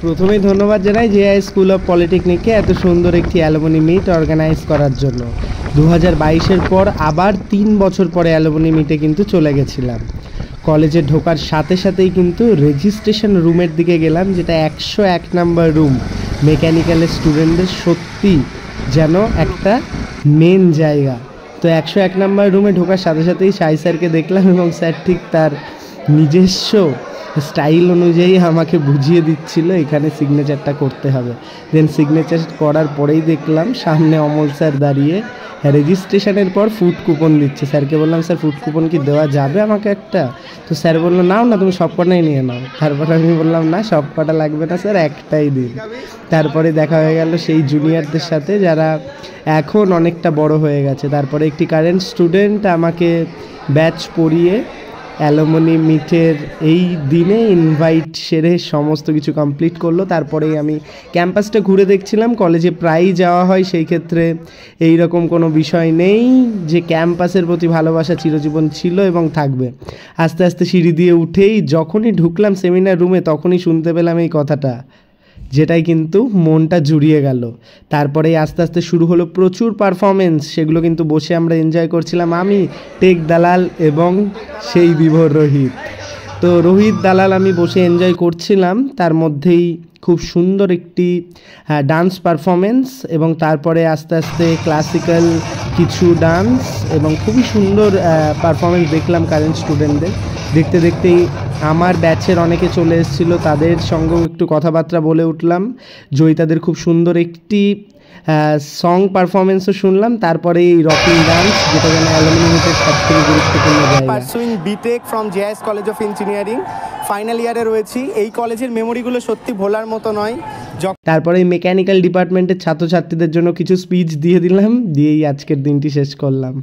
প্রথমেই ধন্যবাদ জানাই জেআই স্কুল অফ পলিটেকনিককে এত সুন্দর একটি অ্যালুমনি মিট অর্গানাইজ করার জন্য। 2022-এর পর আবার 3 বছর পরে অ্যালুমনি মিটে কিন্তু চলে গেছিলাম। কলেজে ঢোকার সাথে সাথেই কিন্তু রেজিস্ট্রেশন রুমের দিকে গেলাম, যেটা 101 নাম্বার রুম। মেকানিক্যালের স্টুডেন্টদের সত্যি যেন একটা মেন জায়গা। তো 101 নাম্বার রুমে ঢোকার সাথে সাথেই সাই স্যারকে দেখলাম এবং স্যার ঠিক তার নিজস্ব স্টাইল অনুযায়ী আমাকে বুঝিয়ে দিচ্ছিল এখানে সিগনেচারটা করতে হবে। দেন সিগনেচার করার পরেই দেখলাম সামনে অমল স্যার দাঁড়িয়ে রেজিস্ট্রেশনের পর ফুড কুপন দিচ্ছে। স্যারকে বললাম, স্যার ফুড কুপন কি দেওয়া যাবে আমাকে একটা? তো স্যার বললো, নাও না, তুমি সব কটাই নিয়ে নাও। তারপর আমি বললাম, না সব কটা লাগবে না স্যার, একটাই দিন। তারপরে দেখা হয়ে গেল সেই জুনিয়রদের সাথে যারা এখন অনেকটা বড় হয়ে গেছে। তারপরে একটি কারেন্ট স্টুডেন্ট আমাকে ব্যাচ পড়িয়ে অ্যালুমনি মিটের এই দিনে ইনভাইট সেরে সমস্ত কিছু কমপ্লিট করলো। তারপরেই আমি ক্যাম্পাসটা ঘুরে দেখছিলাম। কলেজে প্রায়ই যাওয়া হয়, সেই ক্ষেত্রে এই রকম কোনো বিষয় নেই যে ক্যাম্পাসের প্রতি ভালোবাসা চিরজীবন ছিল এবং থাকবে। আস্তে আস্তে সিঁড়ি দিয়ে উঠেই যখনই ঢুকলাম সেমিনার রুমে তখনই শুনতে পেলাম এই কথাটা, যেটাই কিন্তু মনটা জুড়িয়ে গেল। তারপরেই আস্তে আস্তে শুরু হলো প্রচুর পারফরমেন্স, সেগুলো কিন্তু বসে আমরা এনজয় করছিলাম, আমি, টেক দালাল এবং সেই বিভোর রোহিত। তো রোহিত দালাল আমি বসে এনজয় করছিলাম, তার মধ্যেই খুব সুন্দর একটি ডান্স পারফরমেন্স এবং তারপরে আস্তে আস্তে ক্লাসিক্যাল কিছু ডান্স এবং খুবই সুন্দর পারফরমেন্স দেখলাম কারেন্ট স্টুডেন্টদের। দেখতে দেখতেই আমার ব্যাচের অনেকে চলে এসেছিলো, তাদের সঙ্গেও একটু কথাবার্তা বলে উঠলাম। জয়িতাদের খুব সুন্দর একটি সং পারফরমেন্সও শুনলাম। তারপরে এই রকিং ডান্স, যেটা যেন অ্যালুমনি মিটের সবথেকে গুরুত্বপূর্ণ জায়গা। Pursuing BTech from JIS college of engineering, final ইয়ারে রয়েছি। এই কলেজের মেমোরিগুলো সত্যি ভোলার মতো নয়। তারপরে মেকানিক্যাল ডিপার্টমেন্টের ছাত্রছাত্রীদের জন্য কিছু স্পিচ দিয়ে দিলাম, দিয়েই আজকের দিনটি শেষ করলাম।